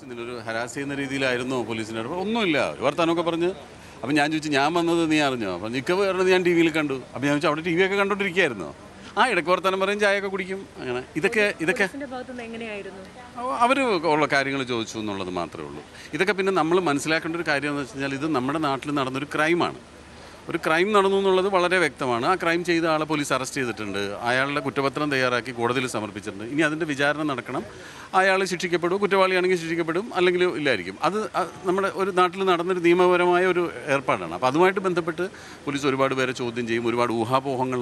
ഇതിലൊരു ഹരാസ് ചെയ്യുന്ന രീതിയിലായിരുന്നോ പോലീസിൻ്റെ ഒന്നുമില്ല. ഒരു വർത്താനമൊക്കെ പറഞ്ഞ് അപ്പം ഞാൻ ചോദിച്ചു ഞാൻ വന്നത് നീ അറിഞ്ഞോ? അപ്പം നിൽക്കവ് പറഞ്ഞത് ഞാൻ ടി വിയിൽ കണ്ടു. അപ്പം ഞാൻ ചോദിച്ചു അവിടെ ടി വി ഒക്കെ കണ്ടുകൊണ്ടിരിക്കുകയായിരുന്നോ? ഇടയ്ക്ക് വർത്താനം പറയും, ചായയൊക്കെ കുടിക്കും. അങ്ങനെ ഇതൊക്കെ അവർ ഉള്ള കാര്യങ്ങൾ ചോദിച്ചു എന്നുള്ളത് മാത്രമേ ഉള്ളൂ. ഇതൊക്കെ പിന്നെ നമ്മൾ മനസ്സിലാക്കേണ്ട ഒരു കാര്യം എന്ന് വെച്ച് കഴിഞ്ഞാൽ ഇത് നമ്മുടെ നാട്ടിൽ നടന്നൊരു ക്രൈമാണ്. ഒരു ക്രൈം നടന്നു എന്നുള്ളത് വളരെ വ്യക്തമാണ്. ആ ക്രൈം ചെയ്ത ആളെ പോലീസ് അറസ്റ്റ് ചെയ്തിട്ടുണ്ട്. അയാളുടെ കുറ്റപത്രം തയ്യാറാക്കി കോടതിയിൽ സമർപ്പിച്ചിട്ടുണ്ട്. ഇനി അതിൻ്റെ വിചാരണ നടക്കണം. അയാൾ ശിക്ഷിക്കപ്പെടും, കുറ്റവാളിയാണെങ്കിൽ ശിക്ഷിക്കപ്പെടും, അല്ലെങ്കിൽ ഇല്ലായിരിക്കും. അത് നമ്മുടെ ഒരു നാട്ടിൽ നടന്നൊരു നിയമപരമായ ഒരു ഏർപ്പാടാണ്. അപ്പോൾ അതുമായിട്ട് ബന്ധപ്പെട്ട് പോലീസ് ഒരുപാട് പേരെ ചോദ്യം ചെയ്യും, ഒരുപാട് ഊഹാപോഹങ്ങൾ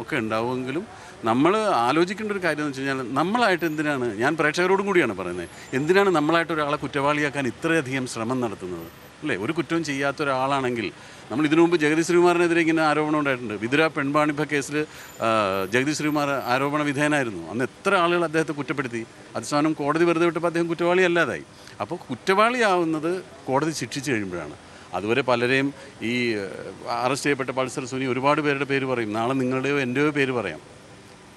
ഒക്കെ ഉണ്ടാവുമെങ്കിലും നമ്മൾ ആലോചിക്കേണ്ട ഒരു കാര്യം എന്ന് വെച്ച് കഴിഞ്ഞാൽ നമ്മളായിട്ട് എന്തിനാണ്, ഞാൻ പ്രേക്ഷകരോടും കൂടിയാണ് പറയുന്നത്, എന്തിനാണ് നമ്മളായിട്ട് ഒരാളെ കുറ്റവാളിയാക്കാൻ ഇത്രയധികം ശ്രമം നടത്തുന്നത്? അല്ലേ, ഒരു കുറ്റവും ചെയ്യാത്ത ഒരാളാണെങ്കിൽ നമ്മൾ ഇതിനു മുമ്പ് ജഗദീഷ് ശ്രീകുമാറിനെതിരെ ഇങ്ങനെ ആരോപണം ഉണ്ടായിട്ടുണ്ട്. വിതുര പെൺവാണിഭ കേസിൽ ജഗദീഷ് ശ്രീകുമാർ ആരോപണ വിധേയനായിരുന്നു. അന്ന് എത്ര ആളുകൾ അദ്ദേഹത്തെ കുറ്റപ്പെടുത്തി. അവസാനം കോടതി വെറുതെ വിട്ടപ്പോൾ അദ്ദേഹം കുറ്റവാളി അല്ലാതായി. അപ്പോൾ കുറ്റവാളിയാവുന്നത് കോടതി ശിക്ഷിച്ചു കഴിയുമ്പോഴാണ്. അതുവരെ പലരെയും ഈ അറസ്റ്റ് ചെയ്യപ്പെട്ട പൾസർ സുനി ഒരുപാട് പേരുടെ പേര് പറയും, നാളെ നിങ്ങളുടെയോ എൻ്റെയോ പേര് പറയാം.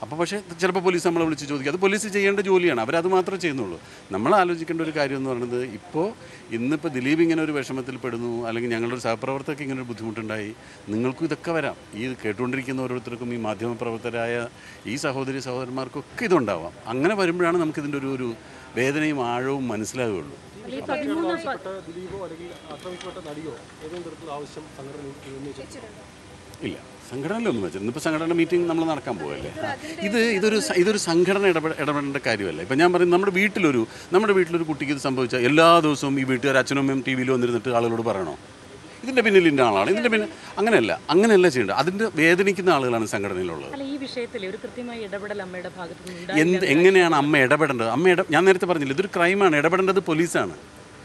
അപ്പോൾ പക്ഷേ ചിലപ്പോൾ പോലീസ് നമ്മളെ വിളിച്ച് ചോദിക്കും. അത് പോലീസ് ചെയ്യേണ്ട ജോലിയാണ്, അവരത് മാത്രമേ ചെയ്യുന്നുള്ളൂ. നമ്മൾ ആലോചിക്കേണ്ട ഒരു കാര്യം എന്ന് പറയുന്നത്, ഇന്നിപ്പോൾ ദിലീപ് ഇങ്ങനെ ഒരു വിഷമത്തിൽ പെടുന്നു, അല്ലെങ്കിൽ ഞങ്ങളുടെ ഒരു സഹപ്രവർത്തകർക്ക് ഇങ്ങനെ ഒരു ബുദ്ധിമുട്ടുണ്ടായി, നിങ്ങൾക്കും ഇതൊക്കെ വരാം. ഈ കേട്ടുകൊണ്ടിരിക്കുന്ന ഓരോരുത്തർക്കും, ഈ മാധ്യമപ്രവർത്തകരായ ഈ സഹോദരന്മാർക്കൊക്കെ ഇതുണ്ടാവാം. അങ്ങനെ വരുമ്പോഴാണ് നമുക്കിതിൻ്റെ ഒരു വേദനയും ആഴവും മനസ്സിലാവുകയുള്ളൂ. ഇല്ല, സംഘടനയിലൊന്നും വെച്ചില്ല. ഇന്നിപ്പോൾ സംഘടന മീറ്റിംഗ് നമ്മൾ നടക്കാൻ പോകല്ലേ. ഇതൊരു സംഘടന ഇടപെടേണ്ട കാര്യമല്ല. ഇപ്പം ഞാൻ പറയും, നമ്മുടെ വീട്ടിലൊരു കുട്ടിക്ക് ഇത് സംഭവിച്ചാൽ എല്ലാ ദിവസവും ഈ വീട്ടുകാർ അച്ഛനും അമ്മയും ടി വിയിൽ വന്നിരുന്നിട്ട് ആളുകളോട് പറയണോ ഇതിൻ്റെ പിന്നിൽ ഇന്ന ആളാണ്, ഇതിൻ്റെ പിന്നിൽ അങ്ങനെയല്ല ചെയ്യേണ്ടത്. അതിൻ്റെ വേദനിക്കുന്ന ആളുകളാണ് സംഘടനയിലുള്ളത്. എങ്ങനെയാണ് അമ്മ ഇടപെടേണ്ടത്? ഞാൻ നേരത്തെ പറഞ്ഞില്ല, ഇതൊരു ക്രൈമാണ്. ഇടപെടേണ്ടത് പോലീസാണ്.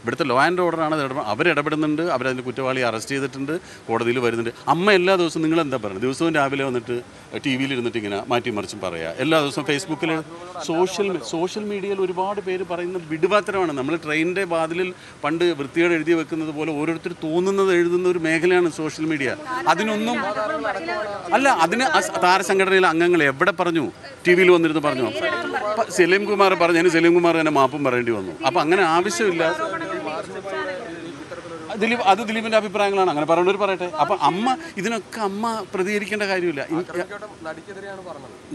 ഇവിടുത്തെ ലോ ആൻഡ് ഓർഡറാണ്. അവരിടപെടുന്നുണ്ട്, അവരതിൻ്റെ കുറ്റവാളിയെ അറസ്റ്റ് ചെയ്തിട്ടുണ്ട്, കോടതിയിൽ വരുന്നുണ്ട്. അമ്മ എല്ലാ ദിവസവും നിങ്ങളെന്താ പറയുന്നത്? ദിവസവും രാവിലെ വന്നിട്ട് ടി വിയിൽ ഇരുന്നിട്ട് ഇങ്ങനെ മാറ്റിമറിച്ചും പറയുക. എല്ലാ ദിവസവും ഫേസ്ബുക്കിൽ സോഷ്യൽ മീഡിയയിൽ ഒരുപാട് പേര് പറയുന്ന വിടുവാത്തരമാണ്. നമ്മൾ ട്രെയിനിൻ്റെ വാതിലിൽ പണ്ട് വൃത്തിയോടെ എഴുതി വെക്കുന്നത് പോലെ ഓരോരുത്തർ തോന്നുന്നത് എഴുതുന്ന ഒരു മേഖലയാണ് സോഷ്യൽ മീഡിയ. അതിനൊന്നും അതിന് താരസംഘടനയിലെ അംഗങ്ങൾ എവിടെ പറഞ്ഞു? ടി വിയിൽ വന്നിരുന്ന് പറഞ്ഞു. സലീം കുമാർ പറഞ്ഞു, സലീം കുമാർ തന്നെ മാപ്പും പറയേണ്ടി വന്നു. അപ്പോൾ അങ്ങനെ ആവശ്യമില്ല. ദിലീപിൻ്റെ അഭിപ്രായങ്ങളാണ്, അങ്ങനെ പറയേണ്ടവർ പറയട്ടെ. അപ്പം ഇതിനൊക്കെ അമ്മ പ്രതികരിക്കേണ്ട കാര്യമില്ല.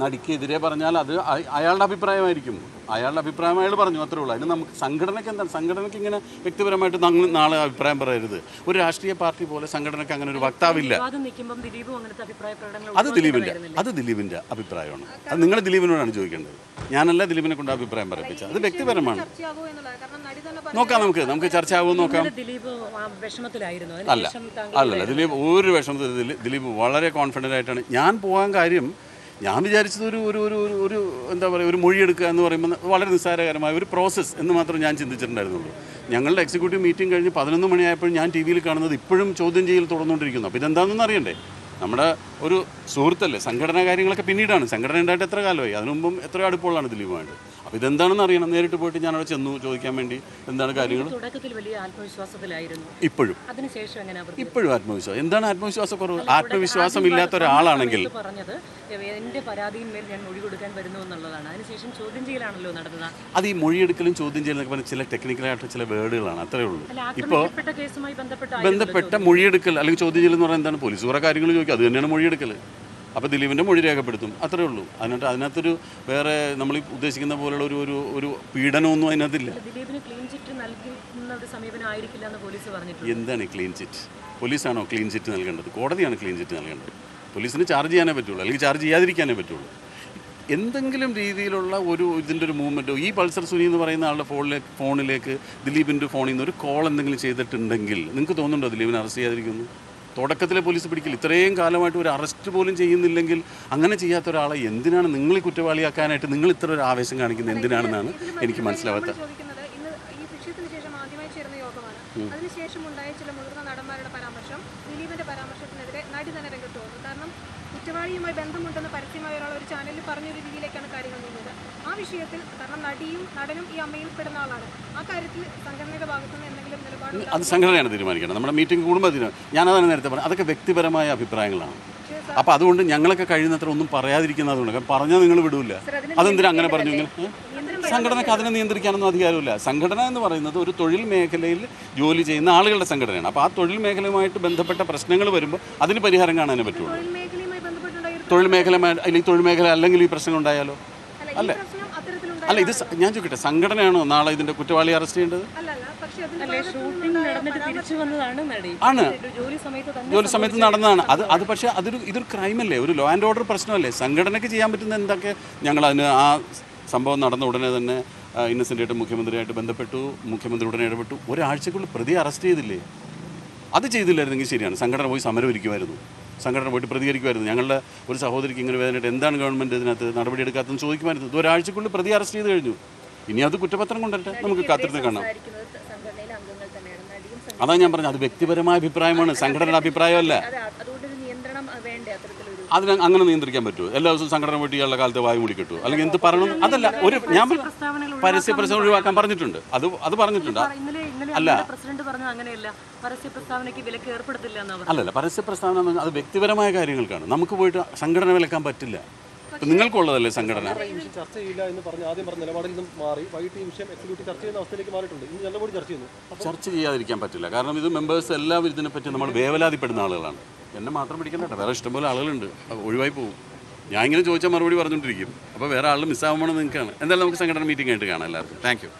നടിക്കെതിരെ പറഞ്ഞാൽ അത് അയാളുടെ അഭിപ്രായമായിരിക്കും. അയാളുടെ അഭിപ്രായം അയാൾ പറഞ്ഞു, അത്രേ ഉള്ളൂ. അതിന് നമുക്ക് സംഘടനയ്ക്ക് എന്താണ്? സംഘടനയ്ക്ക് ഇങ്ങനെ വ്യക്തിപരമായിട്ട് നാളെ അഭിപ്രായം പറയരുത്. ഒരു രാഷ്ട്രീയ പാർട്ടി പോലെ സംഘടനയ്ക്ക് അങ്ങനെ ഒരു വക്താവില്ല. അത് ദിലീപിൻ്റെ അഭിപ്രായമാണ്. അത് നിങ്ങൾ ദിലീപിനോടാണ് ചോദിക്കേണ്ടത്. ഞാനല്ല ദിലീപിനെ കൊണ്ട് അഭിപ്രായം പറയിപ്പിച്ചത്. അത് വ്യക്തിപരമാണ്. നോക്കാം, നമുക്ക് ചർച്ച ആവുമെന്ന് നോക്കാം. അല്ലല്ല, ദിലീപ് ഒരു വിഷമത്തിൽ ദിലീപ് വളരെ കോൺഫിഡൻ്റ് ആയിട്ടാണ്. ഞാൻ പോകാൻ കാര്യം, ഞാൻ വിചാരിച്ചത് ഒരു എന്താ പറയുക, ഒരു മൊഴിയെടുക്കുക എന്ന് പറയുമ്പോൾ വളരെ നിസ്സാരകരമായ ഒരു പ്രോസസ്സ് എന്ന് മാത്രം ഞാൻ ചിന്തിച്ചിട്ടുണ്ടായിരുന്നുള്ളൂ. ഞങ്ങളുടെ എക്സിക്യൂട്ടീവ് മീറ്റിംഗ് കഴിഞ്ഞ് 11 മണിയായപ്പോൾ ഞാൻ ടി വിയിൽ കാണുന്നത് ഇപ്പോഴും ചോദ്യം ചെയ്യൽ തുടർന്നുകൊണ്ടിരിക്കുന്നു. അപ്പോൾ ഇതെന്താണെന്ന് അറിയണ്ടേ? നമ്മുടെ ഒരു സുഹൃത്തല്ലേ. സംഘടനാ കാര്യങ്ങളൊക്കെ പിന്നീടാണ്. സംഘടന ഉണ്ടായിട്ട് എത്ര കാലമായി? അതിനുമുമ്പും എത്രയോ അടുപ്പമുള്ളതാണ് ദിലീപുമായിട്ട്. അപ്പോൾ ഇതെന്താണെന്ന് അറിയണം. നേരിട്ട് പോയിട്ട് ഞാൻ അവിടെ ചെന്നു ചോദിക്കാൻ വേണ്ടി എന്താണ് കാര്യങ്ങൾ. ഇപ്പോഴും ആത്മവിശ്വാസം. എന്താണ് ആത്മവിശ്വാസക്കുറവ്? ആത്മവിശ്വാസം ഇല്ലാത്ത ഒരാളാണെങ്കിൽ അത് ഈ മൊഴിയെടുക്കലും ചോദ്യം ചെയ്യലൊക്കെ പറഞ്ഞാൽ ചില ടെക്നിക്കലായിട്ട് ചില വേർഡുകളാണ്, അത്രേ ഉള്ളൂ. ഇപ്പോൾ ബന്ധപ്പെട്ട മൊഴിയെടുക്കൽ അല്ലെങ്കിൽ ചോദ്യം ചെയ്യൽ എന്ന് പറഞ്ഞാൽ എന്താണ്? പോലീസ് കുറേ കാര്യങ്ങൾ ചോദിക്കും, അത് തന്നെയാണ് മൊഴിയെടുക്കൽ. അപ്പോൾ ദിലീപിൻ്റെ മൊഴി രേഖപ്പെടുത്തും, അത്രേ ഉള്ളൂ. അതിനകത്തൊരു വേറെ നമ്മൾ ഉദ്ദേശിക്കുന്ന പോലുള്ള ഒരു പീഡനമൊന്നും അതിനകത്തില്ല. എന്താണ് ക്ലീൻ ചിറ്റ്? പോലീസാണോ ക്ലീൻ ചിറ്റ് നൽകേണ്ടത്? കോടതിയാണ് ക്ലീൻ ചിറ്റ് നൽകേണ്ടത്. പോലീസിന് ചാർജ് ചെയ്യാനേ പറ്റുള്ളൂ, അല്ലെങ്കിൽ ചാർജ് ചെയ്യാതിരിക്കാനേ പറ്റുള്ളൂ. എന്തെങ്കിലും രീതിയിലുള്ള ഇതിൻ്റെ ഒരു മൂവ്മെൻറ്റോ, ഈ പൾസർ സുനി എന്ന് പറയുന്ന ആളുടെ ഫോണിലേക്ക് ദിലീപിൻ്റെ ഫോണിൽ നിന്ന് ഒരു കോൾ എന്തെങ്കിലും ചെയ്തിട്ടുണ്ടെങ്കിൽ നിങ്ങൾക്ക് തോന്നുന്നുണ്ടോ ദിലീപിനെ അറസ്റ്റ് ചെയ്യാതിരിക്കുന്നു? തുടക്കത്തിലെ പോലീസ് പിടിക്കില്ല. ഇത്രയും കാലമായിട്ട് ഒരു അറസ്റ്റ് പോലും ചെയ്യുന്നില്ലെങ്കിൽ അങ്ങനെ ചെയ്യാത്ത ഒരാളെ എന്തിനാണ് നിങ്ങൾ കുറ്റവാളിയാക്കാനായിട്ട് നിങ്ങൾ ഇത്ര ഒരു ആവേശം കാണിക്കുന്നത്? എന്തിനാണെന്നാണ് എനിക്ക് മനസ്സിലാവാത്ത. അതിനുശേഷം ഉണ്ടായ ചില മുതിർന്ന നടന്മാരുടെ പരാമർശം, ദിലീപിന്റെ പരാമർശത്തിനെതിരെ നടി തന്നെ രംഗത്ത് വന്നു. കാരണം കുറ്റവാളിയുമായി ബന്ധമുണ്ടെന്ന് പരസ്യമായ ഒരാൾ ഒരു ചാനലിൽ പറഞ്ഞൊരു രീതിയിലേക്കാണ് കാര്യങ്ങൾ നീങ്ങുന്നത്. ആ വിഷയത്തിൽ, കാരണം നടനും ഈ അമ്മയിൽ പെടുന്ന ആളാണ്, ആ കാര്യത്തിൽ സംഘടനയുടെ ഭാഗത്തുനിന്ന് എന്തെങ്കിലും നിലപാട്? അത് സംഘടനയാണ് തീരുമാനിക്കണം. നമ്മുടെ മീറ്റിംഗ് കൂടുമ്പോൾ ഞാനതാണ് നേരത്തെ പറഞ്ഞത്, അതൊക്കെ വ്യക്തിപരമായ അഭിപ്രായങ്ങളാണ്. അപ്പോൾ അതുകൊണ്ട് ഞങ്ങളൊക്കെ കഴിയുന്നത്ര ഒന്നും പറയാതിരിക്കുന്നതുകൊണ്ട്, പറഞ്ഞാൽ നിങ്ങൾ വിടൂല. അതെന്തിനാ അങ്ങനെ പറഞ്ഞു? ഇങ്ങനെ സംഘടനയ്ക്ക് അതിനെ നിയന്ത്രിക്കാനൊന്നും അധികാരമില്ല. സംഘടന എന്ന് പറയുന്നത് ഒരു തൊഴിൽ മേഖലയിൽ ജോലി ചെയ്യുന്ന ആളുകളുടെ സംഘടനയാണ്. അപ്പോൾ ആ തൊഴിൽ മേഖലയുമായിട്ട് ബന്ധപ്പെട്ട പ്രശ്നങ്ങൾ വരുമ്പോൾ അതിന് പരിഹാരം കാണാനേ പറ്റുള്ളൂ. തൊഴിൽ മേഖല അല്ലെങ്കിൽ തൊഴിൽ മേഖല അല്ലെങ്കിൽ ഈ പ്രശ്നം ഉണ്ടായാലോ? അല്ല അല്ല, ഇത് ഞാൻ ചോദിക്കട്ടെ, സംഘടനയാണോ നാളെ ഇതിൻ്റെ കുറ്റവാളി അറസ്റ്റ് ചെയ്യേണ്ടത്? ആണ്, ജോലി സമയത്ത് നടന്നതാണ് അത്. പക്ഷേ ഇതൊരു ക്രൈമല്ലേ, ഒരു ലോ ആൻഡ് ഓർഡർ പ്രശ്നമല്ലേ? സംഘടനയ്ക്ക് ചെയ്യാൻ പറ്റുന്ന എന്തൊക്കെ ഞങ്ങൾ അതിന് ആ സംഭവം നടന്ന ഉടനെ തന്നെ ഇന്നസെൻ്റ് ആയിട്ട് മുഖ്യമന്ത്രിയായിട്ട് ബന്ധപ്പെട്ടു, മുഖ്യമന്ത്രി ഉടനെ ഇടപെട്ടു. ഒരാഴ്ചക്കുള്ളിൽ പ്രതി അറസ്റ്റ് ചെയ്തില്ലേ? അത് ചെയ്തില്ലായിരുന്നെങ്കിൽ ശരിയാണ്, സംഘടന പോയി സമരം ഇരിക്കുമായിരുന്നു, സംഘടന പോയിട്ട് പ്രതികരിക്കുമായിരുന്നു. ഞങ്ങളുടെ ഒരു സഹോദരിക്ക് ഇങ്ങനെ വേദനയായിട്ട് എന്താണ് ഗവൺമെൻറ് ഇതിനകത്ത് നടപടി എടുക്കാത്തതെന്ന് ചോദിക്കുമായിരുന്നു. ഇത് ഒരാഴ്ചക്കുള്ളിൽ പ്രതി അറസ്റ്റ് ചെയ്ത് കഴിഞ്ഞു. ഇനി അത് കുറ്റപത്രം കൊണ്ടിട്ട് നമുക്ക് കാത്തിരുന്ന് കാണാം. അതാ ഞാൻ പറഞ്ഞത്, അത് വ്യക്തിപരമായ അഭിപ്രായമാണ്, സംഘടനയുടെ അഭിപ്രായമല്ല. അതിന് അങ്ങനെ നിയന്ത്രിക്കാൻ പറ്റുമോ? എല്ലാ ദിവസവും സംഘടന പോയിട്ട് ഇയാളുടെ കാലത്ത് വായു മൂടി കിട്ടുമോ? അല്ലെങ്കിൽ എന്ത് പറയണം? അതല്ല, ഒരു ഞാൻ പരസ്യ പ്രശ്നം ഒഴിവാക്കാൻ പറഞ്ഞിട്ടുണ്ട്, അത് പറഞ്ഞിട്ടുണ്ട്. അല്ല അല്ലല്ല, പരസ്യ പ്രസ്താവന അത് വ്യക്തിപരമായ കാര്യങ്ങൾക്കാണ്. നമുക്ക് പോയിട്ട് സംഘടന വിലക്കാൻ പറ്റില്ല. ഇപ്പം നിങ്ങൾക്കുള്ളതല്ലേ സംഘടന. ചർച്ച ചെയ്യില്ല എന്ന് പറഞ്ഞ് ആദ്യം പറഞ്ഞ നിലപാടിൽ നിന്നും മാറി വൈകിട്ട് ഈ വിഷയം എക്സിക്യൂട്ടീവ് ചർച്ച ചെയ്യുന്ന അവസ്ഥയിലേക്ക് മാറിയിട്ടുണ്ട്. ഇന്ന് നല്ലപോലെ ചർച്ച ചെയ്യുന്നു. ചർച്ച ചെയ്യാതിരിക്കാൻ പറ്റില്ല, കാരണം ഇത് മെമ്പേഴ്സ് എല്ലാവരും ഇതിനെപ്പറ്റി നമ്മൾ വേവലാതിപ്പെടുന്ന ആളുകളാണ്. എന്നെ മാത്രം പിടിക്കണ്ട, വേറെ ഇഷ്ടംപോലെ ആളുകളുണ്ട്, ഒഴിവായി പോകും. ഞാൻ ഇങ്ങനെ ചോദിച്ചാൽ മറുപടി പറഞ്ഞുകൊണ്ടിരിക്കും. അപ്പോൾ വേറെ ആൾ മിസ്സാകുമ്പോൾ നിങ്ങൾക്കാണ്. എന്തായാലും നമുക്ക് സംഘടന മീറ്റിംഗ് ആയിട്ട് കാണാം എല്ലാവർക്കും. Thank you.